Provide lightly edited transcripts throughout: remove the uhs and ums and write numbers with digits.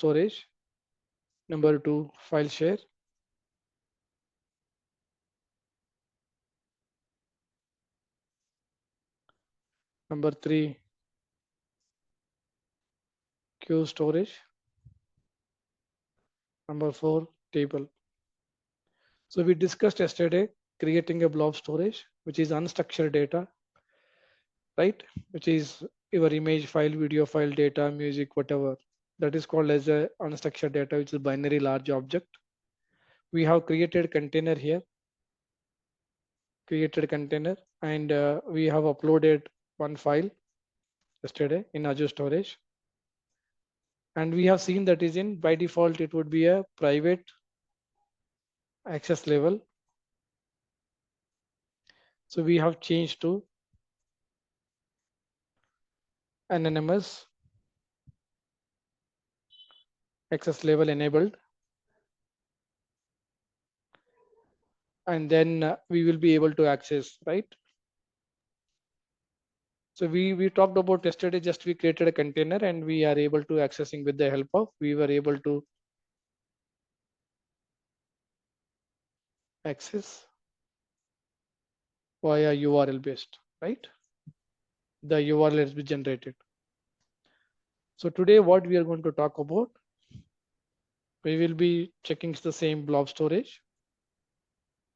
storage. Number 2, file share. Number 3, queue storage. Number 4, table. So we discussed yesterday creating a blob storage, which is unstructured data, right? Which is your image file, video file, data, music, whatever. That is called as a unstructured data, which is binary large object. We have created container here, and we have uploaded one file yesterday in Azure storage. And we have seen that is in by default, it would be a private access level. So we have changed to anonymous access level enabled. And then we will be able to access, right? So we talked about yesterday, just we created a container and we are able to accessing with the help of, we were able to access via URL based, right? The URL has been generated. So today what we are going to talk about, we will be checking the same blob storage,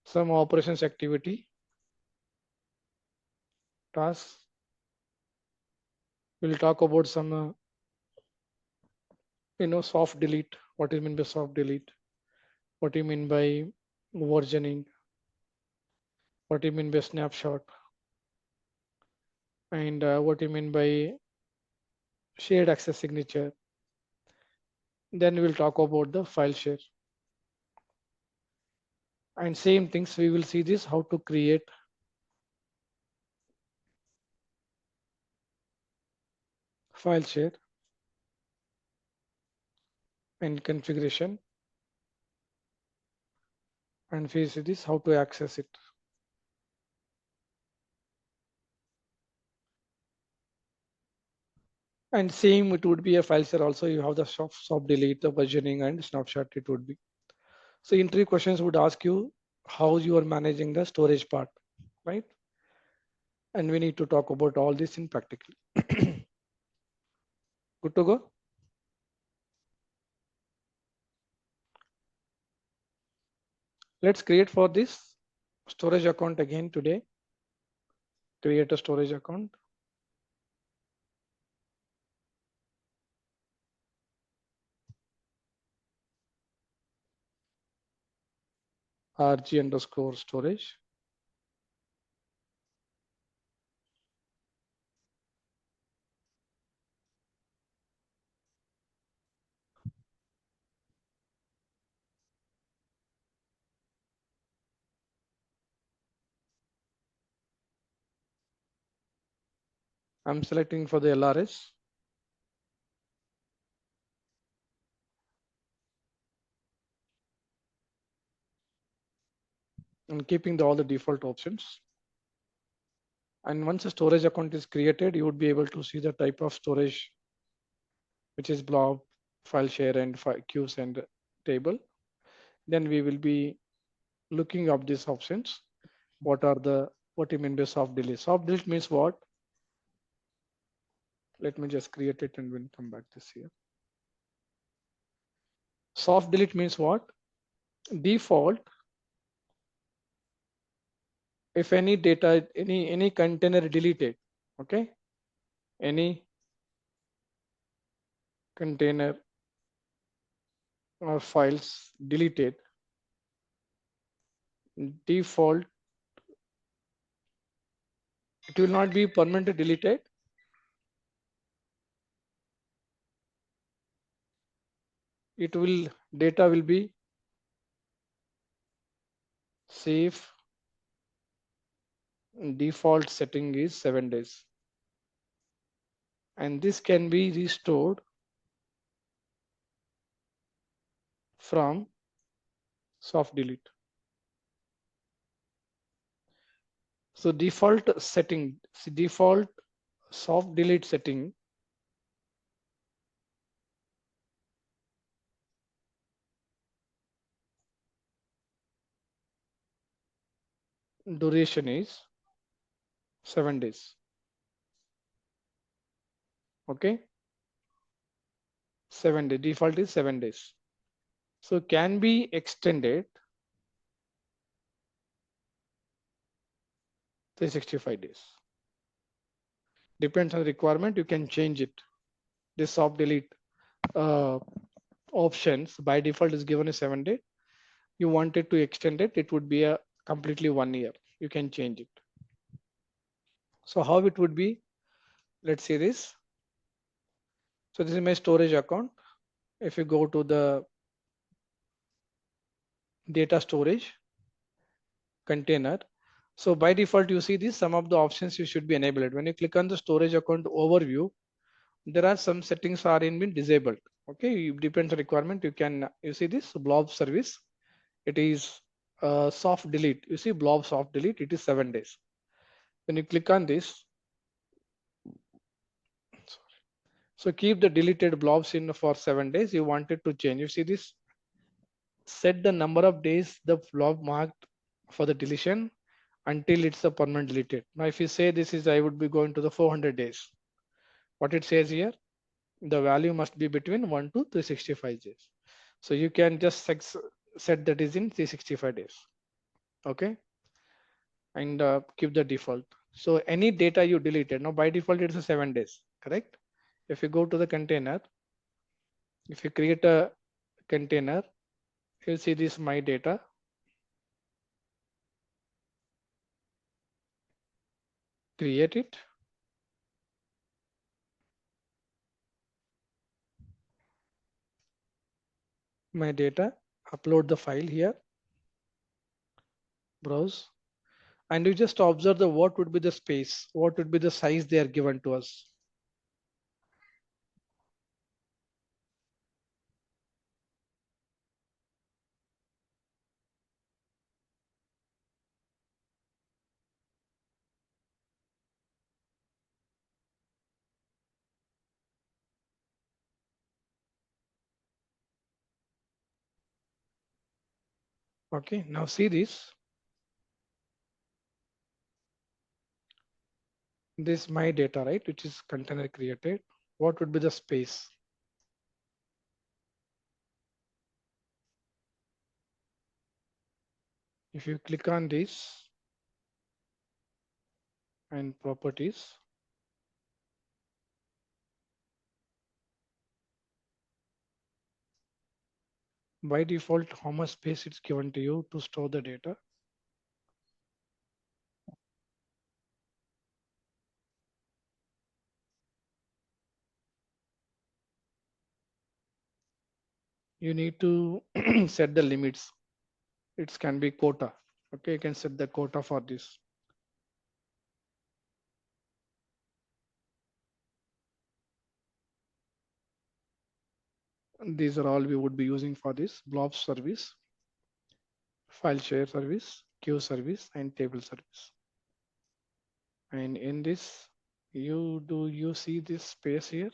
some operations activity, tasks. We'll talk about some, soft delete. What do you mean by soft delete? What do you mean by versioning? What do you mean by snapshot? And what do you mean by shared access signature? Then we'll talk about the file share. And same things, we will see this, how to create file share and configuration. And we see this, how to access it. And same, it would be a file share also. You have the soft delete, the versioning, and snapshot it would be. So interview questions would ask you how you are managing the storage part, right? And we need to talk about all this in practically. Good to go? Let's create for this storage account again today. Create a storage account. rg_storage. I'm selecting for the LRS. And keeping all the default options. And once a storage account is created, you would be able to see the type of storage, which is blob, file share, and queues and table. Then we will be looking up these options. What you mean by soft delete? Soft delete means what? Let me just create it and we'll come back this here. Soft delete means what? Default, if any data, any container deleted, okay? Any container or files deleted, default, it will not be permanently deleted. It will, data will be safe. Default setting is 7 days. And this can be restored from soft delete. So default soft delete setting duration is 7 days. Okay, 7 days. Default is 7 days. So can be extended 365 days. Depends on the requirement. You can change it. This soft delete uh, options by default is given a 7 day. You wanted to extend it, it would be a completely 1 year. You can change it. So how it would be? Let's see this. So this is my storage account. If you go to the data storage container, so by default you see this, some of the options you should be enabled. When you click on the storage account overview, there are some settings are in been disabled. Okay, it depends on requirement. You see this blob service. It is soft delete. You see blob soft delete. It is 7 days. When you click on this, so keep the deleted blobs in for 7 days. You wanted to change. You see this. Set the number of days the blob marked for the deletion until it's a permanent deleted. Now, if you say this is, I would be going to the 400 days. What it says here, the value must be between 1 to 365 days. So you can just set that is in 365 days. Okay, and keep the default. So any data you deleted, now by default it's a 7 days, correct? If you go to the container, if you create a container, you'll see this my data. Create it. My data, upload the file here, browse, and you just observe the what would be the space, what would be the size they are given to us. Okay, now see this my data, right, which is container created. What would be the space? If you click on this and properties, by default, how much space it's given to you to store the data? You need to set the limits. It can be quota. Okay, you can set the quota for this. These are all we would be using for this blob service, file share service, queue service, and table service. And in this, you see this space here?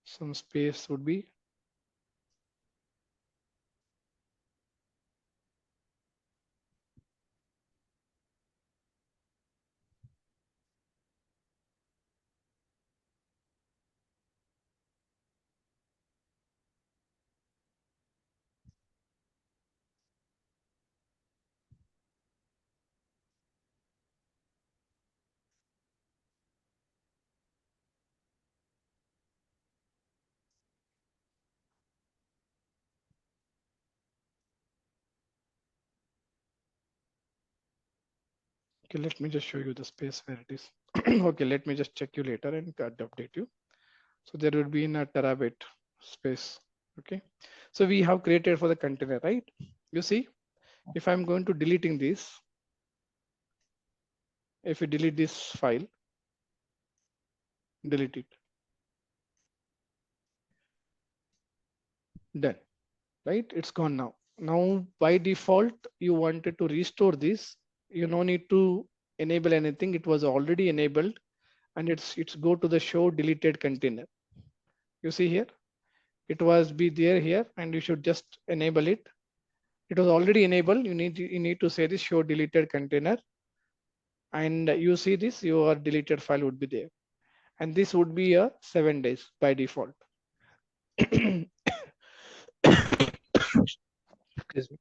Some space would be. Okay, let me just show you the space where it is. Okay, let me just check you later and update you. So there would be in a terabyte space. Okay, so we have created for the container, right? You see, if I'm going to deleting this, if you delete this file, delete it, done, right? It's gone now. Now by default, you wanted to restore this. You no need to enable anything. It was already enabled, and it's go to the show deleted container. You see here, It was be there here, and you should just enable it. It was already enabled. You need to say this show deleted container, and you see this your deleted file would be there, and this would be a 7 days by default. Excuse me.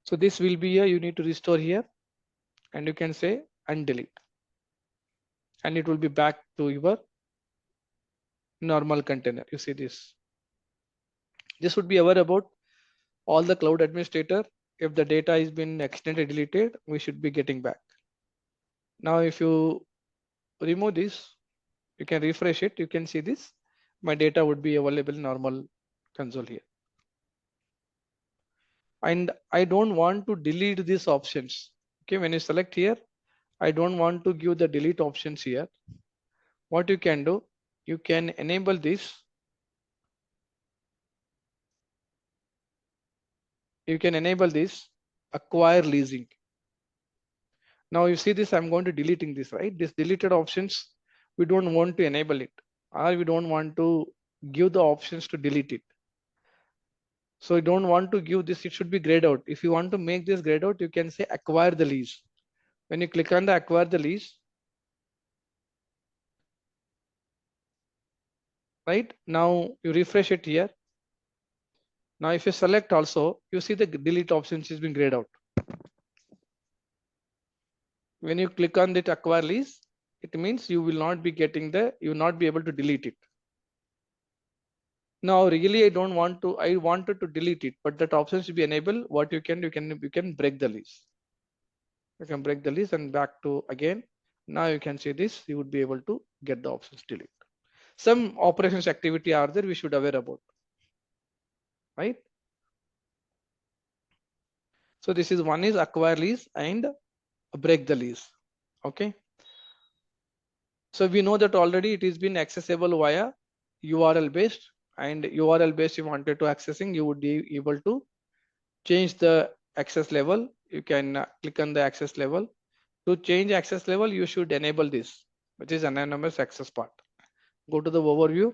So this will be a you need to restore here, and you can say undelete, and it will be back to your normal container. You see this. This would be aware about all the cloud administrator. If the data has been accidentally deleted, we should be getting back. Now, if you remove this, you can refresh it. You can see this. My data would be available in normal console here. And I don't want to delete these options. Okay, when you select here, I don't want to give the delete options here. What you can do, you can enable this. You can enable this acquire leasing. Now you see this, I'm going to deleting this, right? This deleted options, we don't want to enable it, or we don't want to give the options to delete it. So you don't want to give this, it should be grayed out. If you want to make this grayed out, you can say acquire the lease. When you click on the acquire the lease, right? Now you refresh it here. Now if you select also, you see the delete options is being grayed out. When you click on that acquire lease, it means you will not be getting you will not be able to delete it. Now really I don't want to, I wanted to delete it, but that option should be enabled. What you can break the lease. You can break the lease and back to again. Now you can see this, you would be able to get the options delete. Some operations activity are there we should aware about, right? So this is one is acquire lease and break the lease. Okay. So we know that already it is been accessible via URL based, and URL based you wanted to accessing, you would be able to change the access level. You can click on the access level. To change access level, you should enable this, which is anonymous access part. Go to the overview.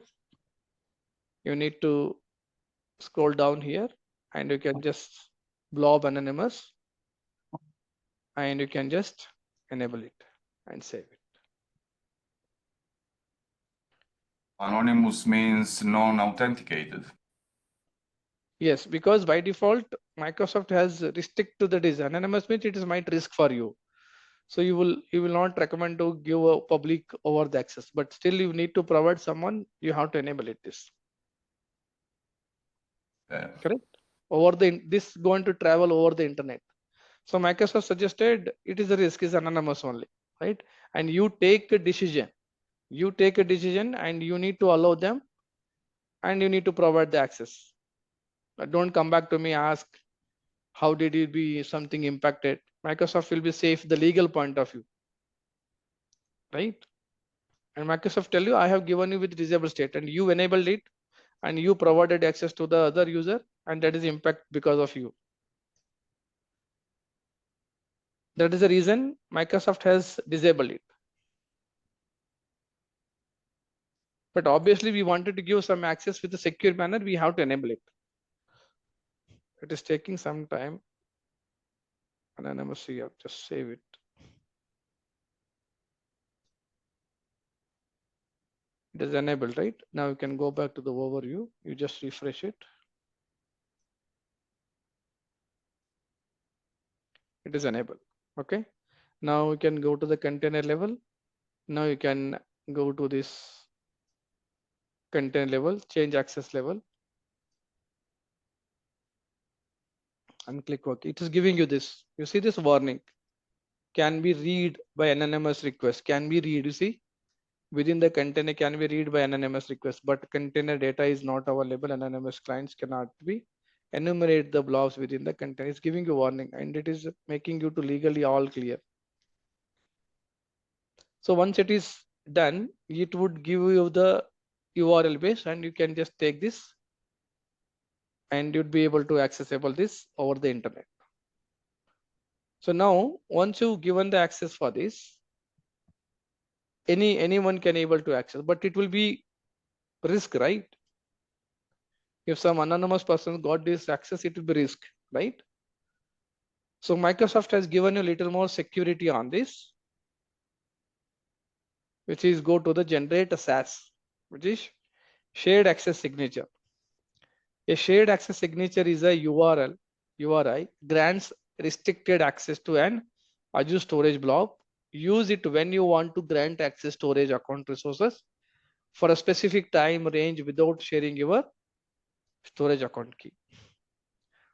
You need to scroll down here, and you can just blob anonymous, and you can just enable it and save it. Anonymous means non-authenticated. Yes, because by default, Microsoft has restrict to the design. Anonymous means it is might risk for you. So you will not recommend to give a public over the access, but still you need to provide someone, you have to enable it this. Correct? Over this going to travel over the internet. So Microsoft suggested it is a risk is anonymous only, right? And you take a decision. You take a decision and you need to allow them, and you need to provide the access. Don't come back to me, ask how did it be something impacted. Microsoft will be safe the legal point of view, right? And Microsoft tell you I have given you with disable state and you enabled it and you provided access to the other user, and that is impact because of you. That is the reason Microsoft has disabled it. But obviously we wanted to give some access with a secure manner, we have to enable it. It is taking some time. Anonymous here, just save it. It is enabled, right? Now you can go back to the overview. You just refresh it. It is enabled. Okay. Now you can go to the container level. Now you can go to this container level, change access level, and click OK. It is giving you this. You see this warning. Can be read by anonymous request. Can be read. You see, within the container can be read by anonymous request, but container data is not available. Anonymous clients cannot be enumerate the blobs within the container. It's giving you warning, and it is making you to legally all clear. So once it is done, it would give you the URL base, and you can just take this and you'd be able to accessible this over the internet. So now once you've given the access for this, anyone can able to access, but it will be risk, right? If some anonymous person got this access, it will be risk, right? So Microsoft has given you a little more security on this, which is go to the generate a SAS, which is shared access signature. A shared access signature is a URI grants restricted access to an Azure storage blob. Use it when you want to grant access storage account resources for a specific time range without sharing your storage account key.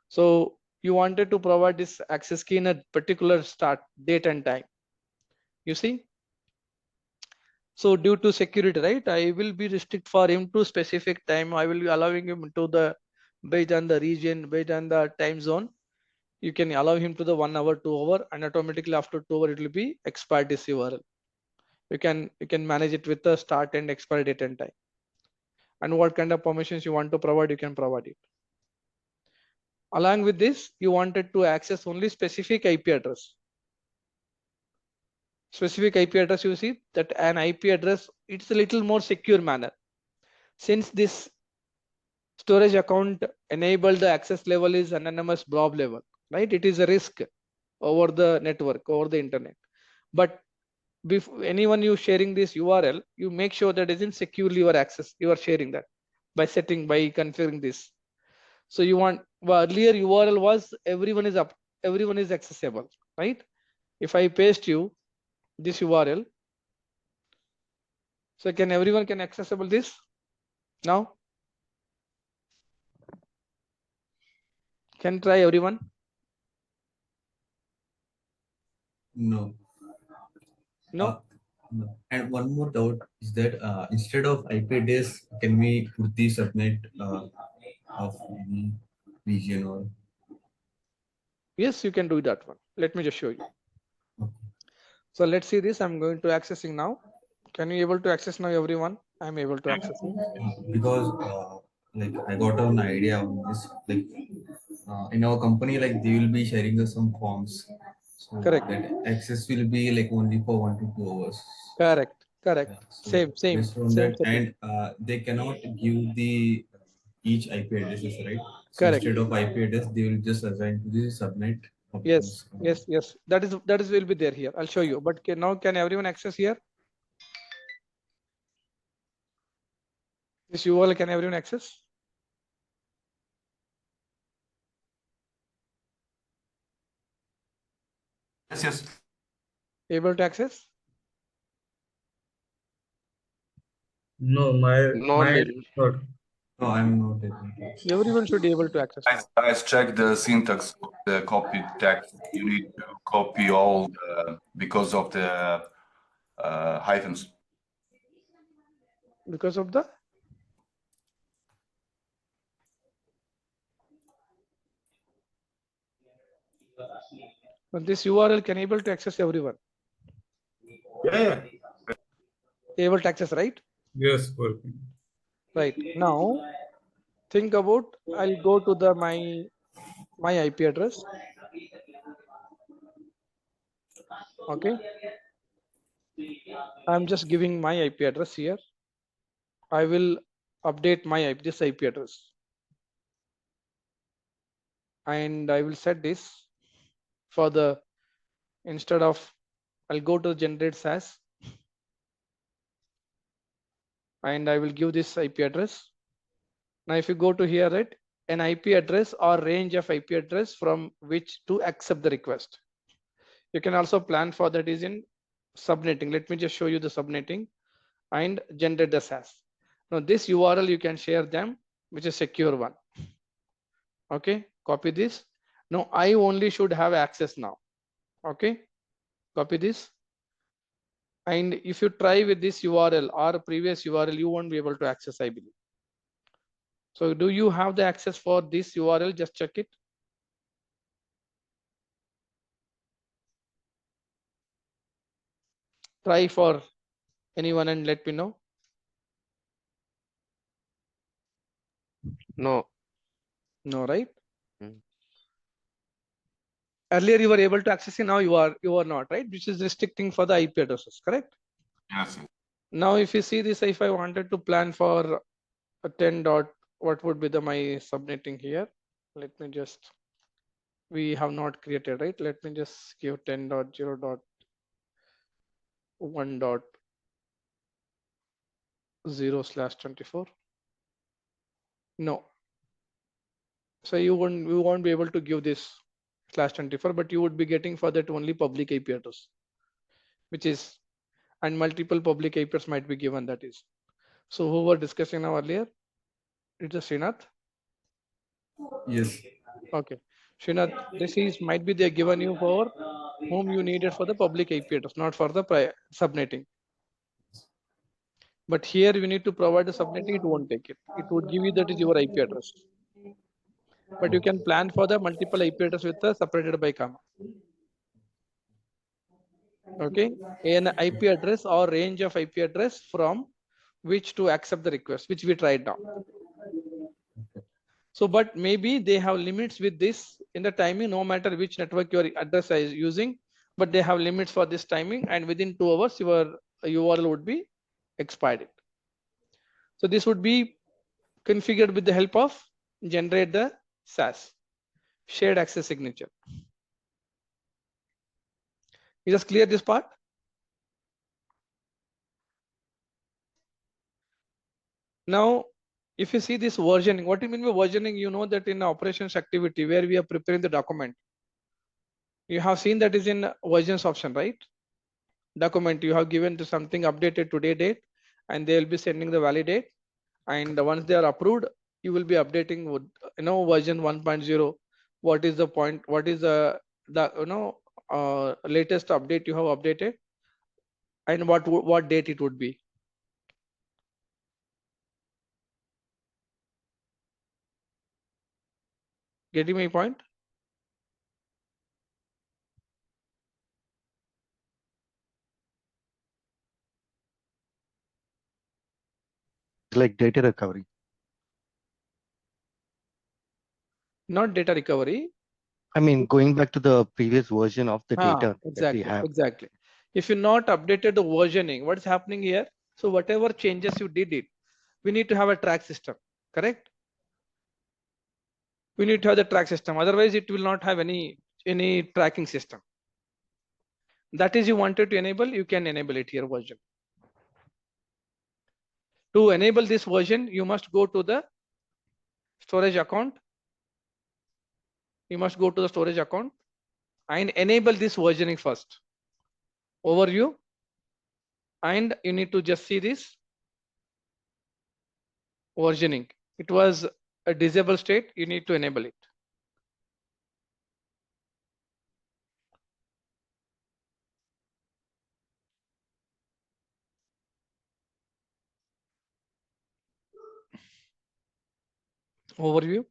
So you wanted to provide this access key in a particular start date and time. You see? So due to security, right, I will be restrict for him to specific time. I will be allowing him to the based on the region, based on the time zone. You can allow him to the 1 hour, 2 hour, and automatically after 2 hour it will be expired this URL. You can manage it with the start and expiry date and time. And what kind of permissions you want to provide, you can provide it. Along with this, you wanted to access only specific IP address. Specific IP address, you see that an IP address, it's a little more secure manner. Since this storage account enable the access level is anonymous blob level, right? It is a risk over the network, over the internet. But before anyone you sharing this URL, you make sure that isn't securely your access, you are sharing that by configuring this. So you want, well, earlier URL was everyone is accessible, right? If I paste you this URL, so can everyone can accessible this now? Can try everyone? No. No. No. And one more doubt is that instead of IP address, can we put the subnet of any region or? Yes, you can do that one. Let me just show you. Okay. So let's see this. I'm going to accessing now. Can you able to access now, everyone? I'm able to accessing. Because like I got an idea on this. Like in our company, like they will be sharing us some forms, so Correct. that access will be like only for 1 to 2 hours. Correct. Yeah, Correct. so Same based on that, setting. and they cannot give the each IP addresses, right? So Correct. instead of IP address, they will just assign to the subnet of Yes. those. Yes. That is will be there here. I'll show you. But now can everyone access here? This URL can everyone access? Yes, yes. Able to access? No, my not. No, I'm not able to. Everyone should be able to access now. Guys, check the syntax of the copy text. You need to copy all because of the hyphens. Because of the this URL can able to access everyone. Yeah. Able to access, right? Yes, working. Right. Now think about, I'll go to the my IP address. Okay. I'm just giving my IP address here. I will update my this IP address. And I will set this for the, instead of, I'll go to generate SAS and I will give this IP address. Now, if you go to here, right, an IP address or range of IP address from which to accept the request. You can also plan for that is in subnetting. Let me just show you the subnetting and generate the SAS. Now, this URL you can share them, which is secure one. Okay, copy this. Now, I only should have access now. Okay, copy this. And if you try with this URL or previous URL, you won't be able to access, I believe. So do you have the access for this URL? Just check it. Try for anyone and let me know. No. No, right? Mm. Earlier you were able to access it, now you are not, right? Which is restricting for the IP addresses, correct? Yes. Now if you see this, if I wanted to plan for a 10 what would be the my subnetting here? Let me just, we have not created, right? Let me just give 10.0.1.0/24. No. So you won't be able to give this /24, but you would be getting for that only public IP address, which is, and multiple public IP address might be given, that is. So who were discussing now earlier? It's a Srinath. Yes. Okay. Srinath, this is might be they given you for whom you need it for the public IP address, not for the subnetting. But here you need to provide the subnetting, it won't take it. It would give you that is your IP address. But you can plan for the multiple IP address with the separated by comma. Okay, an IP address or range of IP address from which to accept the request, which we tried now. So, but maybe they have limits with this in the timing, no matter which network your address is using, but they have limits for this timing, and within 2 hours your URL would be expired. So this would be configured with the help of generate the SAS, shared access signature. You just clear this part? Now, if you see this versioning, what do you mean by versioning? You know that in operations activity where we are preparing the document, you have seen that is in versions option, right? Document you have given to something updated today date, and they will be sending the validate. And once they are approved, you will be updating with, version 1.0. What is the point? What is the latest update you have updated, and what date it would be? Getting my point? Like data recovery. Not data recovery. I mean, going back to the previous version of the data that we have. Exactly. If you not updated the versioning, what's happening here? So whatever changes you did it, we need to have a track system, correct? We need to have the track system. Otherwise, it will not have any tracking system. That is, you wanted to enable, you can enable it here version. To enable this version, you must go to the storage account. You must go to the storage account and enable this versioning first. Overview. And you need to just see this versioning. It was a disable state. You need to enable it. Overview.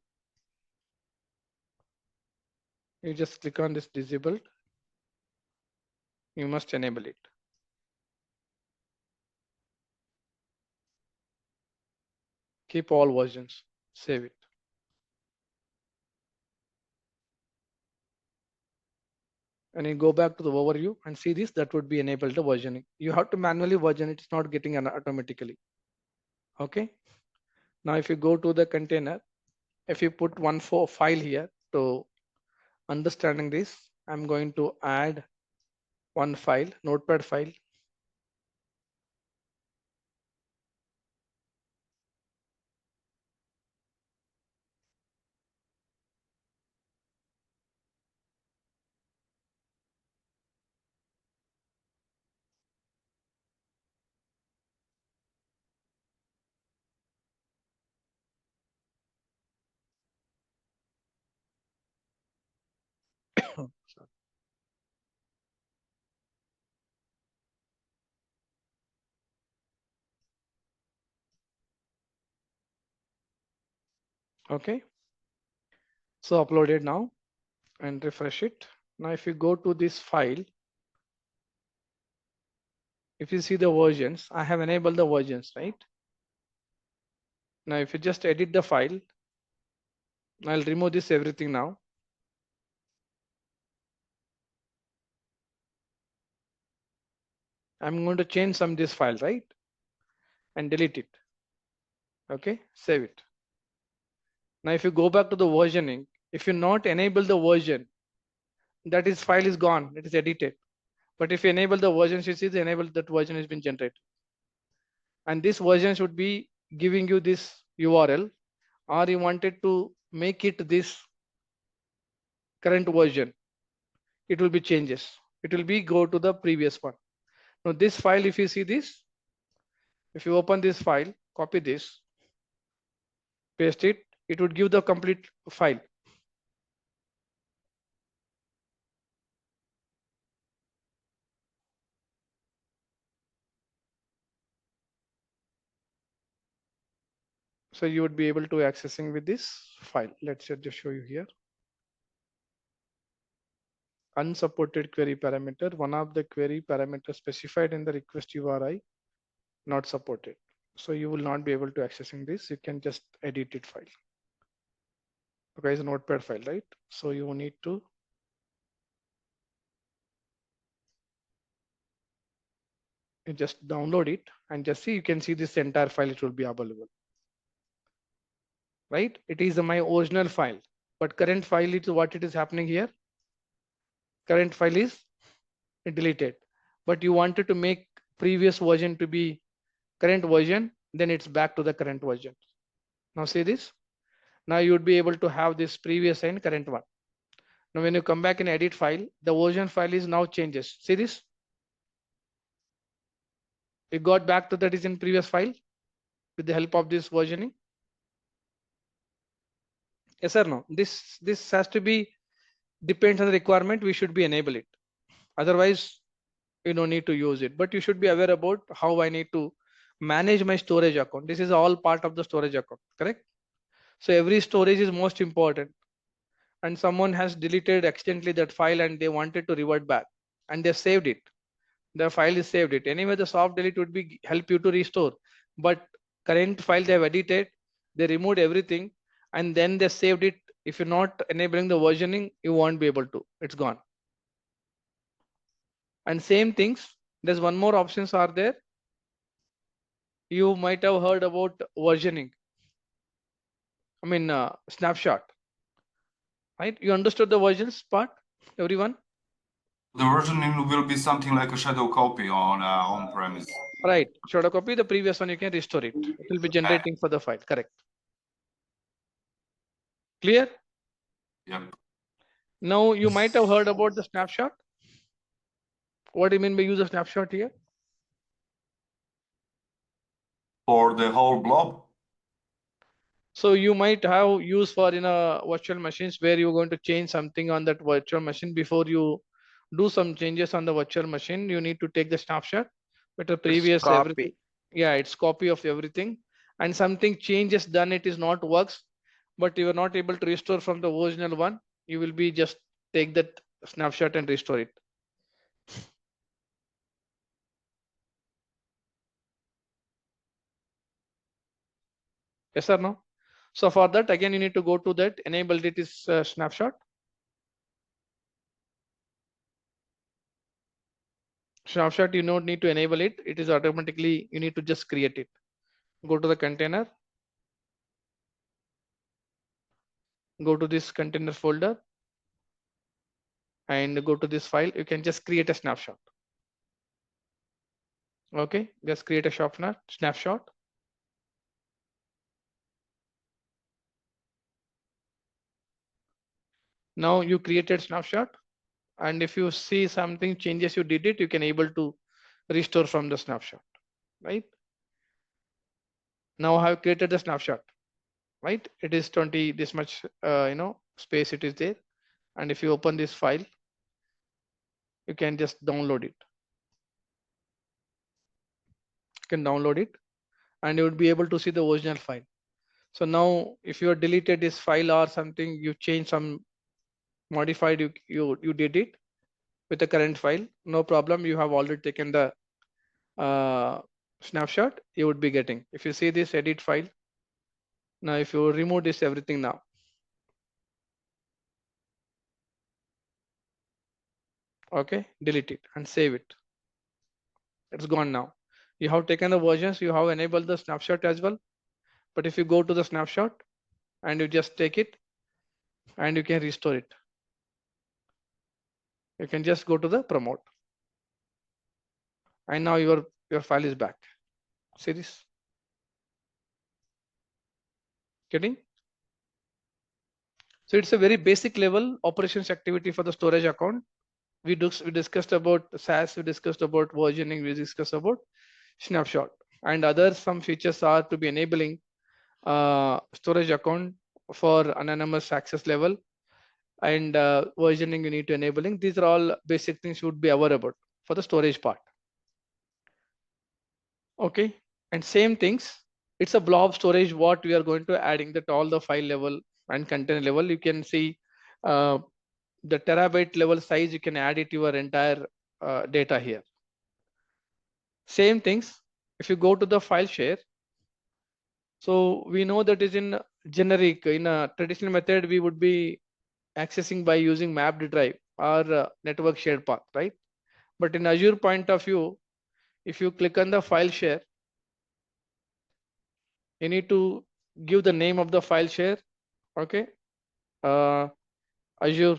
You just click on this disabled. You must enable it. Keep all versions. Save it. And you go back to the overview and see this, that would be enabled the versioning. You have to manually version it. It's not getting automatically. Okay. Now, if you go to the container, if you put one file here to understanding this, I'm going to add one file, notepad file. Okay. So uploaded now and refresh it. Now, if you go to this file, if you see the versions, I have enabled the versions, right? Now, if you just edit the file, I'll remove this everything now. I'm going to change some this file, right? And delete it. Okay, save it. Now, if you go back to the versioning, if you not enable the version, that is file is gone, it is edited. But if you enable the version, you see the enable that version has been generated. And this version should be giving you this URL, or you wanted to make it this current version, it will be changes. It will be go to the previous one. Now this file, if you see this, if you open this file, copy this, paste it, it would give the complete file. So you would be able to accessing with this file. Let's just show you here. Unsupported query parameter, one of the query parameters specified in the request URI not supported. So you will not be able to accessing this. You can just edit it file. Okay, it's a notepad file, right? So you need to just download it and just see, you can see this entire file, it will be available. Right? It is my original file, but current file is what it is happening here. Current file is deleted, but you wanted to make previous version to be current version, then it's back to the current version. Now see this. Now you would be able to have this previous and current one. Now when you come back in edit file, the version file is now changes. See this? You got back to that is in previous file with the help of this versioning. Yes or no? This has to be depends on the requirement. We should be enable it. Otherwise, you don't need to use it. But you should be aware about how I need to manage my storage account. This is all part of the storage account, correct? So every storage is most important. And someone has deleted accidentally that file and they wanted to revert back and they saved it. The file is saved it. Anyway, the soft delete would be help you to restore. But current file they have edited, they removed everything and then they saved it. If you're not enabling the versioning, you won't be able to. It's gone. And same things, there's one more options are there. You might have heard about versioning. I mean, snapshot, right? You understood the versions part, everyone? The versioning will be something like a shadow copy on premise. Right, shadow copy, the previous one, you can restore it. It will be generating for the file, correct. Clear? Yep. Now you might have heard about the snapshot. What do you mean by use of snapshot here? For the whole blob. So you might have use for in a virtual machines where you're going to change something on that virtual machine. Before you do some changes on the virtual machine, you need to take the snapshot with the previous everything. Yeah, it's copy of everything. And something changes done, it is not works, but you are not able to restore from the original one. You will be just take that snapshot and restore it. Yes or no? So for that, again, you need to go to that enable it is snapshot. Snapshot, you don't need to enable it. It is automatically, you need to just create it. Go to the container. Go to this container folder and go to this file. You can just create a snapshot. Okay, just create a snapshot. Now you created snapshot. And if you see something changes you did it, you can able to restore from the snapshot, right? Now I have created the snapshot, right? It is 20 this much space it is there. And if you open this file, you can just download it. You can download it and you would be able to see the original file. So now if you have deleted this file or something, you change some modified, you did it with the current file, no problem. You have already taken the snapshot, you would be getting. If you see this edit file, now if you remove this everything now, okay, delete it and save it. It's gone now. You have taken the versions, you have enabled the snapshot as well. But if you go to the snapshot, and you just take it and you can restore it. You can just go to the promote, and now your file is back. See this? Getting? So it's a very basic level operations activity for the storage account. We discussed about SAS, we discussed about versioning, we discussed about snapshot, and other some features are to be enabling storage account for anonymous access level, and versioning you need to enabling. These are all basic things you would be aware about for the storage part. Okay, and same things, it's a blob storage what we are going to adding that all the file level and container level. You can see the terabyte level size, you can add it to your entire data here. Same things, if you go to the file share, so we know that is in generic, in a traditional method, we would be accessing by using mapped drive or network shared path, right? But in Azure point of view, if you click on the file share, you need to give the name of the file share. Okay, Azure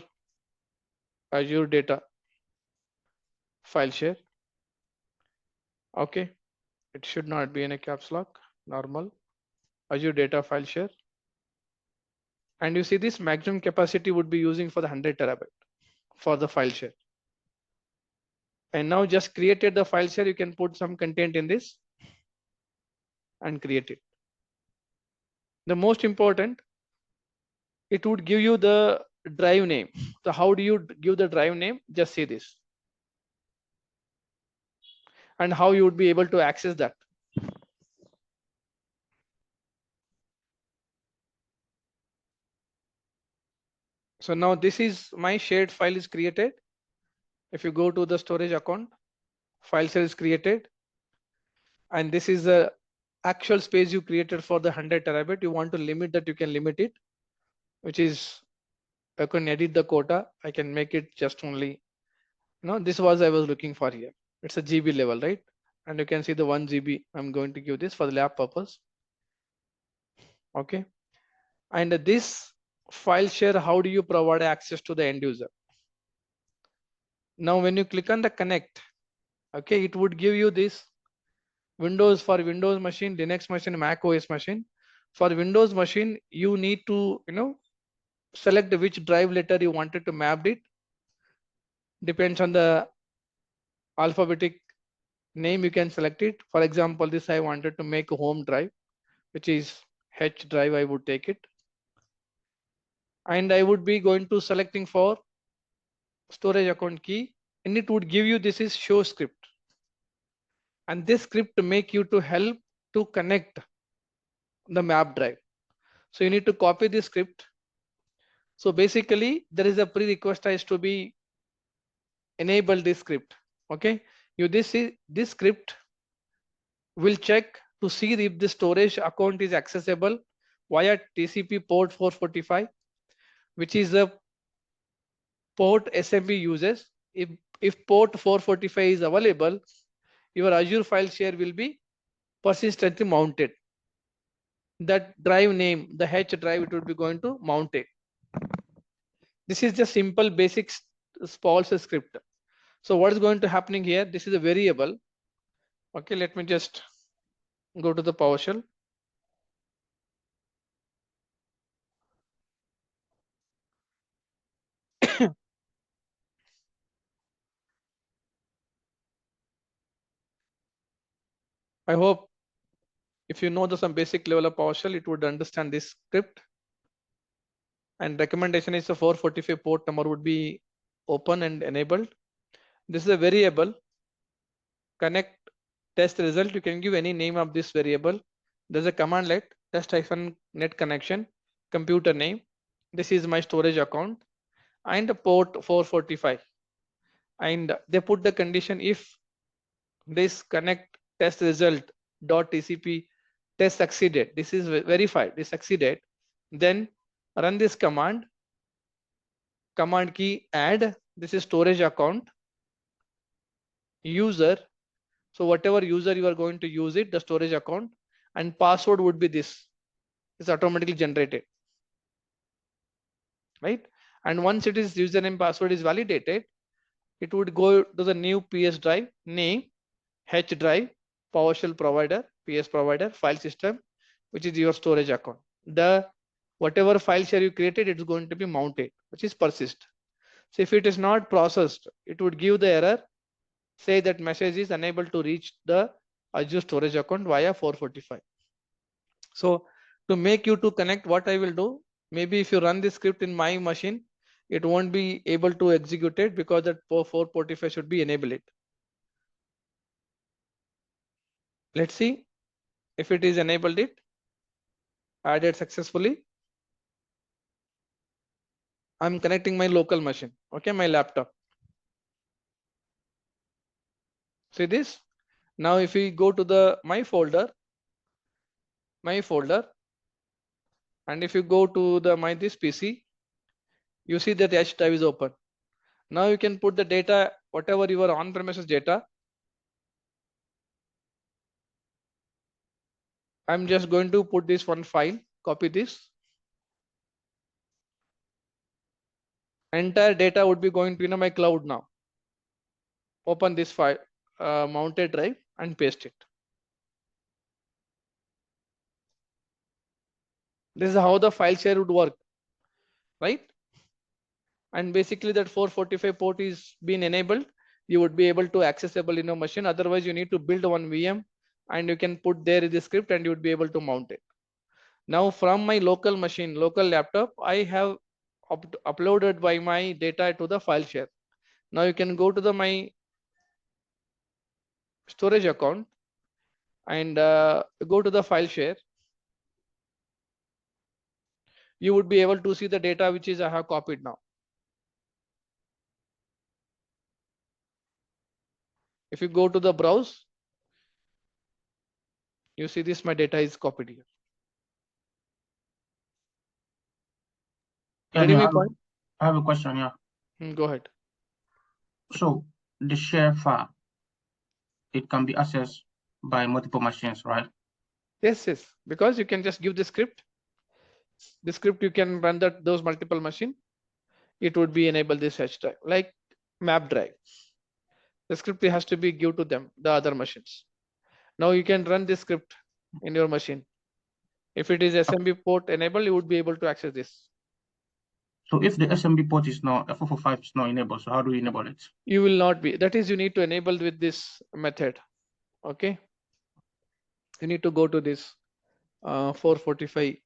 data file share. Okay, it should not be in a caps lock, normal Azure data file share. And you see this maximum capacity would be using for the 100 terabyte for the file share. And now just created the file share, you can put some content in this and create it. The most important, it would give you the drive name. So how do you give the drive name? Just see this. And how you would be able to access that. So now this is my shared file is created. If you go to the storage account, file share is created. And this is the actual space you created for the 100 terabyte. You want to limit that, you can limit it, which is, I can edit the quota. I can make it just only, this was I was looking for here. It's a GB level, right? And you can see the 1 GB. I'm going to give this for the lab purpose. Okay. And this file share, how do you provide access to the end user? Now, when you click on the connect, okay, it would give you this Windows for Windows machine, Linux machine, Mac OS machine. For Windows machine, you need to, select which drive letter you wanted to map it. Depends on the alphabetic name, you can select it. For example, this I wanted to make a home drive, which is H drive, I would take it. And I would be going to selecting for storage account key, and it would give you, this is show script. And this script to make you to help to connect the map drive. So you need to copy this script. So basically there is a prerequisite is to be enable this script. Okay, this script will check to see if the storage account is accessible via TCP port 445, which is the port SMB uses. If port 445 is available, your Azure file share will be persistently mounted. That drive name, the H drive, it would be going to mount it. This is just simple basic pulse script. So what is going to happening here? This is a variable. Okay, let me just go to the PowerShell. I hope if you know some basic level of PowerShell, it would understand this script. And recommendation is a 445 port number would be open and enabled. This is a variable. Connect test result. You can give any name of this variable. There's a command like test-net connection, computer name. This is my storage account and port 445. And they put the condition if this connect test result dot TCP test succeeded. This is verified. This succeeded. Then run this command. Command key add. This is storage account user. So whatever user you are going to use it, the storage account, and password would be this. It's automatically generated. right? And once it is username password is validated, it would go to the new PS drive, name, H drive, PowerShell provider, PS provider, file system, which is your storage account. The whatever file share you created, it's going to be mounted, which is persist. So if it is not processed, it would give the error, say that message is unable to reach the Azure storage account via 445. So to make you to connect, what I will do, maybe if you run this script in my machine, it won't be able to execute it because that 445 should be enable it. Let's see if it is enabled it, added successfully. I'm connecting my local machine, okay, my laptop. See this? Now if we go to the my folder, and if you go to the my this PC, you see that the H drive is open. Now you can put the data, whatever your on-premises data. I'm just going to put this one file, copy this. Entire data would be going to my cloud now. Open this file, mounted drive, and paste it. This is how the file share would work, right? And basically that 445 port is being enabled. You would be able to accessible in your machine. Otherwise, you need to build one VM and you can put there the script and you would be able to mount it. Now from my local machine, local laptop, I have uploaded by my data to the file share. Now you can go to the my storage account and go to the file share. You would be able to see the data which is I have copied now. If you go to the browse, you see this, my data is copied here. Getting my point? I have a question, yeah. Go ahead. So the share file, it can be accessed by multiple machines, right? Yes, because you can just give the script. The script you can run those multiple machine. It would be enable this H drive, like map drive. The script has to be give to them, the other machines. Now you can run this script in your machine. If it is SMB port enabled, you would be able to access this. So if the SMB port is not, F445 is not enabled, so how do you enable it? You will not be. That is, you need to enable with this method. Okay. You need to go to this 445.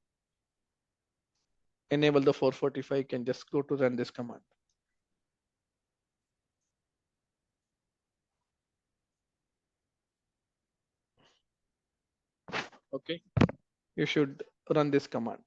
Enable the 445. You can just go to run this command. Okay. You should run this command.